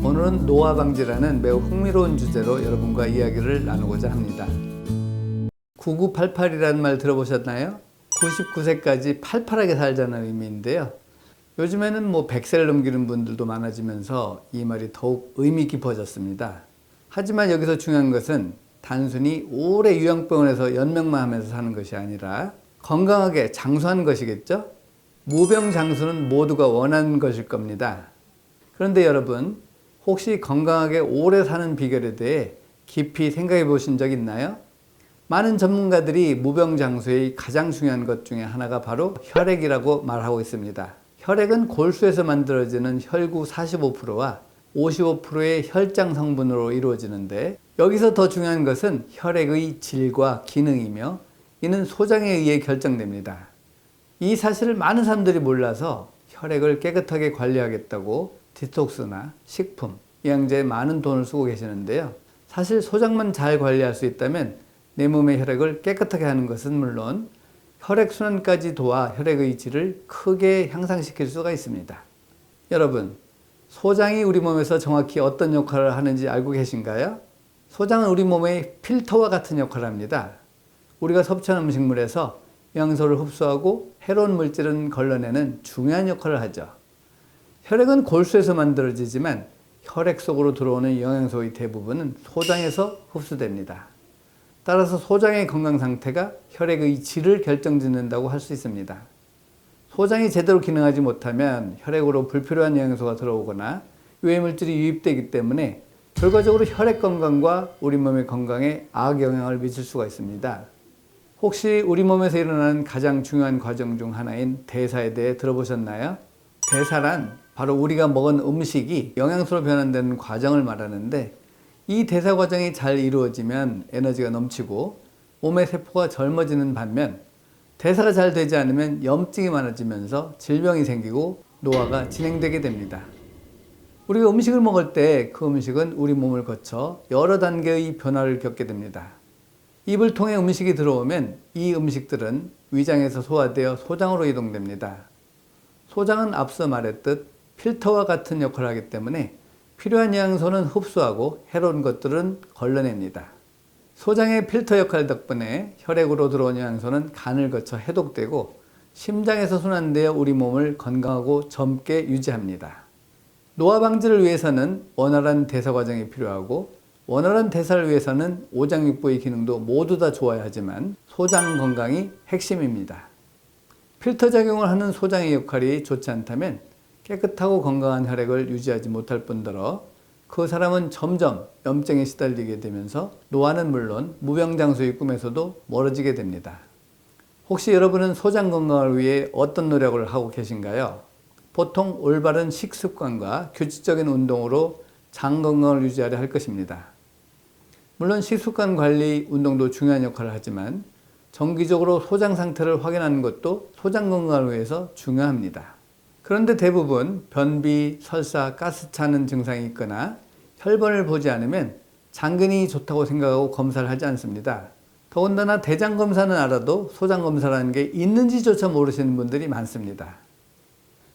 오늘은 노화 방지라는 매우 흥미로운 주제로 여러분과 이야기를 나누고자 합니다. 9988이라는 말 들어보셨나요? 99세까지 팔팔하게 살자는 의미인데요. 요즘에는 100세를 넘기는 분들도 많아지면서 이 말이 더욱 의미 깊어졌습니다. 하지만 여기서 중요한 것은 단순히 오래 요양병원에서 연명만 하면서 사는 것이 아니라 건강하게 장수하는 것이겠죠? 무병장수는 모두가 원하는 것일 겁니다. 그런데 여러분, 혹시 건강하게 오래 사는 비결에 대해 깊이 생각해 보신 적 있나요? 많은 전문가들이 무병장수의 가장 중요한 것 중에 하나가 바로 혈액이라고 말하고 있습니다. 혈액은 골수에서 만들어지는 혈구 45%와 55%의 혈장 성분으로 이루어지는데, 여기서 더 중요한 것은 혈액의 질과 기능이며 이는 소장에 의해 결정됩니다. 이 사실을 많은 사람들이 몰라서 혈액을 깨끗하게 관리하겠다고 디톡스나 식품, 영양제에 많은 돈을 쓰고 계시는데요. 사실 소장만 잘 관리할 수 있다면 내 몸의 혈액을 깨끗하게 하는 것은 물론 혈액순환까지 도와 혈액의 질을 크게 향상시킬 수가 있습니다. 여러분, 소장이 우리 몸에서 정확히 어떤 역할을 하는지 알고 계신가요? 소장은 우리 몸의 필터와 같은 역할을 합니다. 우리가 섭취하는 음식물에서 영양소를 흡수하고 해로운 물질은 걸러내는 중요한 역할을 하죠. 혈액은 골수에서 만들어지지만 혈액 속으로 들어오는 영양소의 대부분은 소장에서 흡수됩니다. 따라서 소장의 건강 상태가 혈액의 질을 결정짓는다고 할 수 있습니다. 소장이 제대로 기능하지 못하면 혈액으로 불필요한 영양소가 들어오거나 유해물질이 유입되기 때문에 결과적으로 혈액 건강과 우리 몸의 건강에 악영향을 미칠 수가 있습니다. 혹시 우리 몸에서 일어나는 가장 중요한 과정 중 하나인 대사에 대해 들어보셨나요? 대사란 바로 우리가 먹은 음식이 영양소로 변환되는 과정을 말하는데, 이 대사 과정이 잘 이루어지면 에너지가 넘치고 몸의 세포가 젊어지는 반면, 대사가 잘 되지 않으면 염증이 많아지면서 질병이 생기고 노화가 진행되게 됩니다. 우리가 음식을 먹을 때 그 음식은 우리 몸을 거쳐 여러 단계의 변화를 겪게 됩니다. 입을 통해 음식이 들어오면 이 음식들은 위장에서 소화되어 소장으로 이동됩니다. 소장은 앞서 말했듯 필터와 같은 역할을 하기 때문에 필요한 영양소는 흡수하고 해로운 것들은 걸러냅니다. 소장의 필터 역할 덕분에 혈액으로 들어온 영양소는 간을 거쳐 해독되고 심장에서 순환되어 우리 몸을 건강하고 젊게 유지합니다. 노화 방지를 위해서는 원활한 대사 과정이 필요하고, 원활한 대사를 위해서는 오장육부의 기능도 모두 다 좋아야 하지만 소장 건강이 핵심입니다. 필터 작용을 하는 소장의 역할이 좋지 않다면 깨끗하고 건강한 혈액을 유지하지 못할 뿐더러 그 사람은 점점 염증에 시달리게 되면서 노화는 물론 무병장수의 꿈에서도 멀어지게 됩니다. 혹시 여러분은 소장 건강을 위해 어떤 노력을 하고 계신가요? 보통 올바른 식습관과 규칙적인 운동으로 장 건강을 유지하려 할 것입니다. 물론 식습관 관리, 운동도 중요한 역할을 하지만 정기적으로 소장 상태를 확인하는 것도 소장 건강을 위해서 중요합니다. 그런데 대부분 변비, 설사, 가스 차는 증상이 있거나 혈변을 보지 않으면 장근이 좋다고 생각하고 검사를 하지 않습니다. 더군다나 대장 검사는 알아도 소장 검사라는 게 있는지조차 모르시는 분들이 많습니다.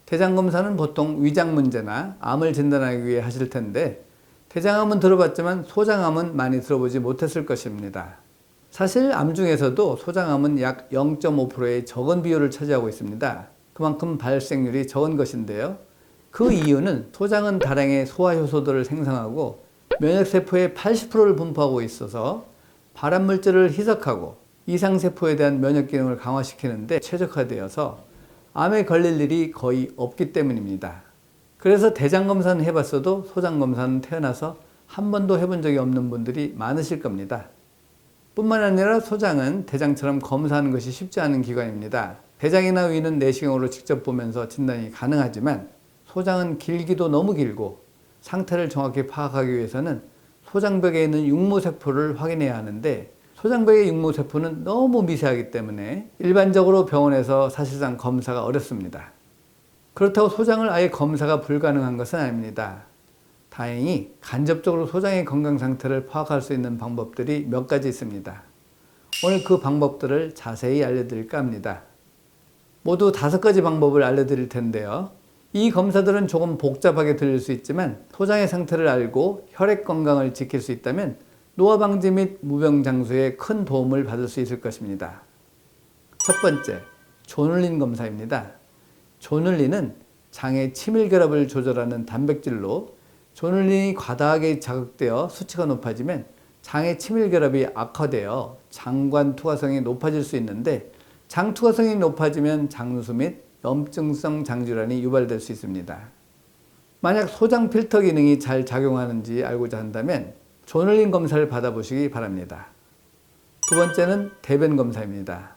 대장 검사는 보통 위장 문제나 암을 진단하기 위해 하실 텐데, 대장암은 들어봤지만 소장암은 많이 들어보지 못했을 것입니다. 사실 암 중에서도 소장암은 약 0.5%의 적은 비율을 차지하고 있습니다. 그만큼 발생률이 적은 것인데요. 그 이유는 소장은 다량의 소화효소들을 생성하고 면역세포의 80%를 분포하고 있어서 발암물질을 희석하고 이상세포에 대한 면역기능을 강화시키는 데 최적화되어서 암에 걸릴 일이 거의 없기 때문입니다. 그래서 대장검사는 해봤어도 소장검사는 태어나서 한 번도 해본 적이 없는 분들이 많으실 겁니다. 뿐만 아니라 소장은 대장처럼 검사하는 것이 쉽지 않은 기관입니다. 대장이나 위는 내시경으로 직접 보면서 진단이 가능하지만 소장은 길기도 너무 길고 상태를 정확히 파악하기 위해서는 소장벽에 있는 육모세포를 확인해야 하는데, 소장벽의 육모세포는 너무 미세하기 때문에 일반적으로 병원에서 사실상 검사가 어렵습니다. 그렇다고 소장을 아예 검사가 불가능한 것은 아닙니다. 다행히 간접적으로 소장의 건강 상태를 파악할 수 있는 방법들이 몇 가지 있습니다. 오늘 그 방법들을 자세히 알려드릴까 합니다. 모두 5가지 방법을 알려드릴 텐데요. 이 검사들은 조금 복잡하게 들릴 수 있지만 소장의 상태를 알고 혈액 건강을 지킬 수 있다면 노화 방지 및 무병장수에 큰 도움을 받을 수 있을 것입니다. 첫 번째, 조눌린 검사입니다. 조눌린은 장의 치밀결합을 조절하는 단백질로 조눌린이 과다하게 자극되어 수치가 높아지면 장의 치밀결합이 악화되어 장관 투과성이 높아질 수 있는데 장 투과성이 높아지면 장누수 및 염증성 장질환이 유발될 수 있습니다. 만약 소장 필터 기능이 잘 작용하는지 알고자 한다면 조눌린 검사를 받아보시기 바랍니다. 두 번째는 대변 검사입니다.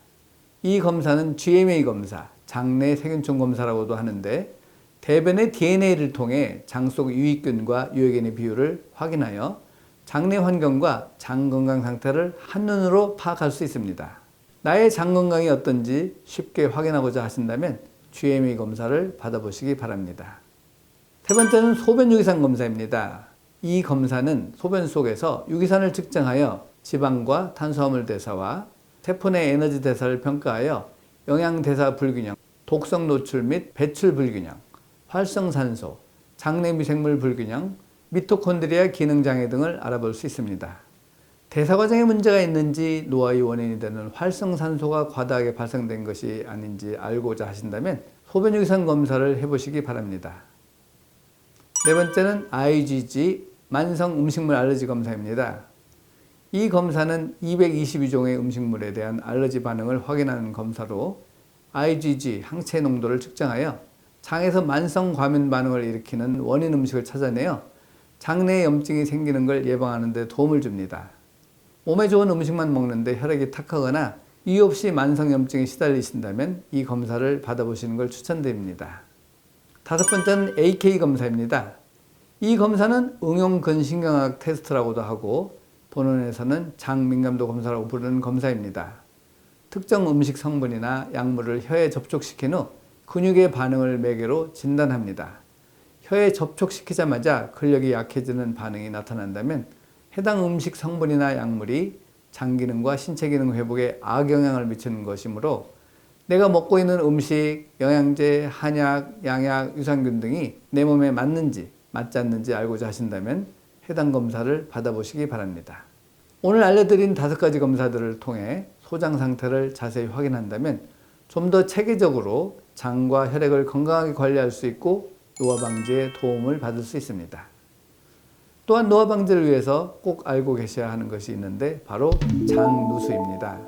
이 검사는 GMA 검사, 장내 세균총 검사라고도 하는데 대변의 DNA를 통해 장 속 유익균과 유해균의 비율을 확인하여 장내 환경과 장 건강 상태를 한눈으로 파악할 수 있습니다. 나의 장 건강이 어떤지 쉽게 확인하고자 하신다면 GMA 검사를 받아보시기 바랍니다. 세 번째는 소변 유기산 검사입니다. 이 검사는 소변 속에서 유기산을 측정하여 지방과 탄수화물 대사와 세포 내 에너지 대사를 평가하여 영양 대사 불균형, 독성 노출 및 배출 불균형, 활성산소, 장내 미생물 불균형, 미토콘드리아 기능장애 등을 알아볼 수 있습니다. 대사 과정에 문제가 있는지 노화의 원인이 되는 활성산소가 과다하게 발생된 것이 아닌지 알고자 하신다면 소변 유기산 검사를 해보시기 바랍니다. 네 번째는 IgG 만성 음식물 알러지 검사입니다. 이 검사는 222종의 음식물에 대한 알러지 반응을 확인하는 검사로 IgG 항체 농도를 측정하여 장에서 만성 과민 반응을 일으키는 원인 음식을 찾아내어 장내에 염증이 생기는 걸 예방하는 데 도움을 줍니다. 몸에 좋은 음식만 먹는데 혈액이 탁하거나 이유 없이 만성 염증에 시달리신다면 이 검사를 받아보시는 걸 추천드립니다. 다섯 번째는 AK 검사입니다. 이 검사는 응용 근신경학 테스트라고도 하고 본원에서는 장 민감도 검사라고 부르는 검사입니다. 특정 음식 성분이나 약물을 혀에 접촉시킨 후 근육의 반응을 매개로 진단합니다. 혀에 접촉시키자마자 근력이 약해지는 반응이 나타난다면 해당 음식 성분이나 약물이 장 기능과 신체 기능 회복에 악영향을 미치는 것이므로 내가 먹고 있는 음식, 영양제, 한약, 양약, 유산균 등이 내 몸에 맞는지 맞지 않는지 알고자 하신다면 해당 검사를 받아보시기 바랍니다. 오늘 알려드린 5가지 검사들을 통해 소장 상태를 자세히 확인한다면 좀 더 체계적으로 장과 혈액을 건강하게 관리할 수 있고 노화 방지에 도움을 받을 수 있습니다. 또한 노화 방지를 위해서 꼭 알고 계셔야 하는 것이 있는데 바로 장누수입니다.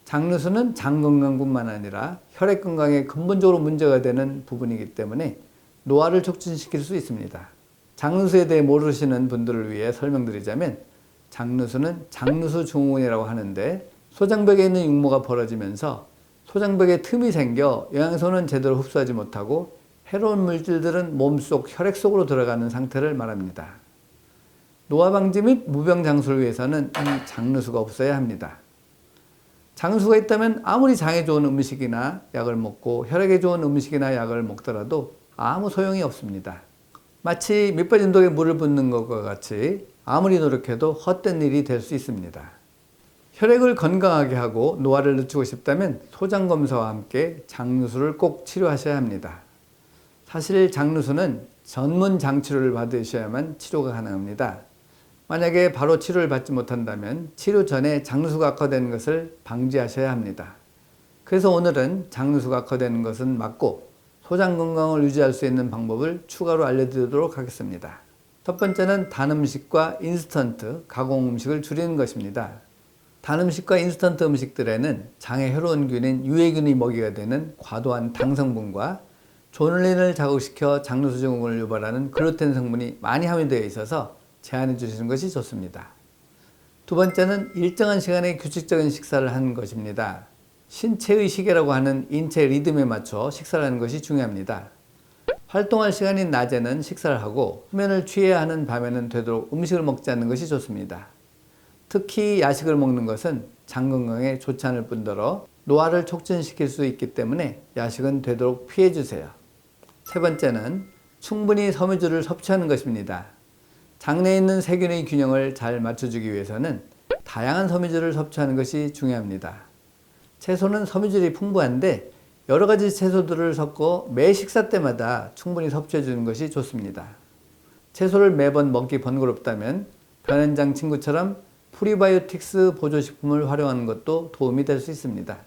장누수는 장 건강뿐만 아니라 혈액 건강에 근본적으로 문제가 되는 부분이기 때문에 노화를 촉진시킬 수 있습니다. 장누수에 대해 모르시는 분들을 위해 설명드리자면 장누수는 장누수 증후군이라고 하는데 소장벽에 있는 육모가 벌어지면서 소장벽에 틈이 생겨 영양소는 제대로 흡수하지 못하고 해로운 물질들은 몸속 혈액 속으로 들어가는 상태를 말합니다. 노화 방지 및 무병 장수를 위해서는 이 장누수가 없어야 합니다. 장누수가 있다면 아무리 장에 좋은 음식이나 약을 먹고 혈액에 좋은 음식이나 약을 먹더라도 아무 소용이 없습니다. 마치 밑빠진 독에 물을 붓는 것과 같이 아무리 노력해도 헛된 일이 될 수 있습니다. 혈액을 건강하게 하고 노화를 늦추고 싶다면 소장검사와 함께 장누수를 꼭 치료하셔야 합니다. 사실 장누수는 전문 장치료를 받으셔야만 치료가 가능합니다. 만약에 바로 치료를 받지 못한다면 치료 전에 장누수가 악화되는 것을 방지하셔야 합니다. 그래서 오늘은 장누수가 악화되는 것은 막고 소장 건강을 유지할 수 있는 방법을 추가로 알려드리도록 하겠습니다. 첫 번째는 단 음식과 인스턴트, 가공 음식을 줄이는 것입니다. 단 음식과 인스턴트 음식들에는 장의 해로운균인 유해균이 먹이가 되는 과도한 당 성분과 조눌린을 자극시켜 장누수 증후군을 유발하는 글루텐 성분이 많이 함유되어 있어서 제한해 주시는 것이 좋습니다. 두 번째는 일정한 시간에 규칙적인 식사를 하는 것입니다. 신체의 시계라고 하는 인체 리듬에 맞춰 식사를 하는 것이 중요합니다. 활동할 시간인 낮에는 식사를 하고 수면을 취해야 하는 밤에는 되도록 음식을 먹지 않는 것이 좋습니다. 특히 야식을 먹는 것은 장 건강에 좋지 않을 뿐더러 노화를 촉진시킬 수 있기 때문에 야식은 되도록 피해 주세요. 세 번째는 충분히 섬유질을 섭취하는 것입니다. 장내에 있는 세균의 균형을 잘 맞춰주기 위해서는 다양한 섬유질을 섭취하는 것이 중요합니다. 채소는 섬유질이 풍부한데 여러 가지 채소들을 섞어 매 식사 때마다 충분히 섭취해 주는 것이 좋습니다. 채소를 매번 먹기 번거롭다면 변현장 친구처럼 프리바이오틱스 보조식품을 활용하는 것도 도움이 될 수 있습니다.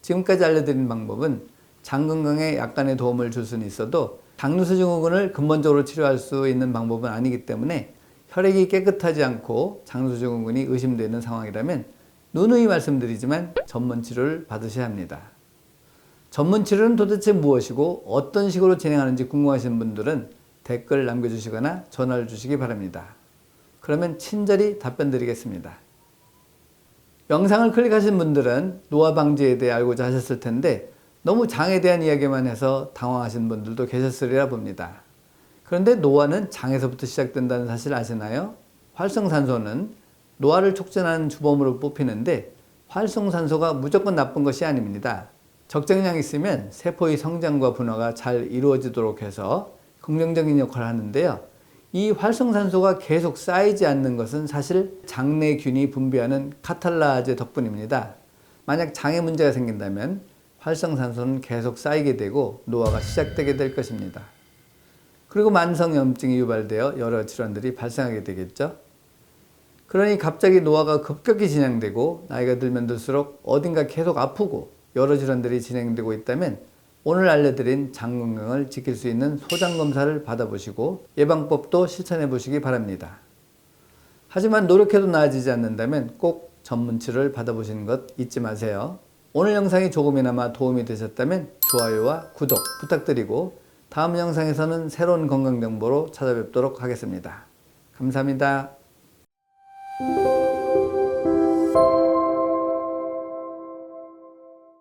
지금까지 알려드린 방법은 장 건강에 약간의 도움을 줄 수는 있어도 장누수 증후군을 근본적으로 치료할 수 있는 방법은 아니기 때문에 혈액이 깨끗하지 않고 장누수 증후군이 의심되는 상황이라면 누누이 말씀드리지만 전문 치료를 받으셔야 합니다. 전문 치료는 도대체 무엇이고 어떤 식으로 진행하는지 궁금하신 분들은 댓글 남겨주시거나 전화를 주시기 바랍니다. 그러면 친절히 답변 드리겠습니다. 영상을 클릭하신 분들은 노화 방지에 대해 알고자 하셨을 텐데 너무 장에 대한 이야기만 해서 당황하신 분들도 계셨으리라 봅니다. 그런데 노화는 장에서부터 시작된다는 사실 아시나요? 활성산소는 노화를 촉진하는 주범으로 뽑히는데 활성산소가 무조건 나쁜 것이 아닙니다. 적정량 있으면 세포의 성장과 분화가 잘 이루어지도록 해서 긍정적인 역할을 하는데요. 이 활성산소가 계속 쌓이지 않는 것은 사실 장내균이 분비하는 카탈라제 덕분입니다. 만약 장에 문제가 생긴다면 활성산소는 계속 쌓이게 되고 노화가 시작되게 될 것입니다. 그리고 만성염증이 유발되어 여러 질환들이 발생하게 되겠죠. 그러니 갑자기 노화가 급격히 진행되고 나이가 들면 들수록 어딘가 계속 아프고 여러 질환들이 진행되고 있다면 오늘 알려드린 장 건강을 지킬 수 있는 소장검사를 받아보시고 예방법도 실천해 보시기 바랍니다. 하지만 노력해도 나아지지 않는다면 꼭 전문 치료를 받아보시는 것 잊지 마세요. 오늘 영상이 조금이나마 도움이 되셨다면 좋아요와 구독 부탁드리고 다음 영상에서는 새로운 건강 정보로 찾아뵙도록 하겠습니다. 감사합니다.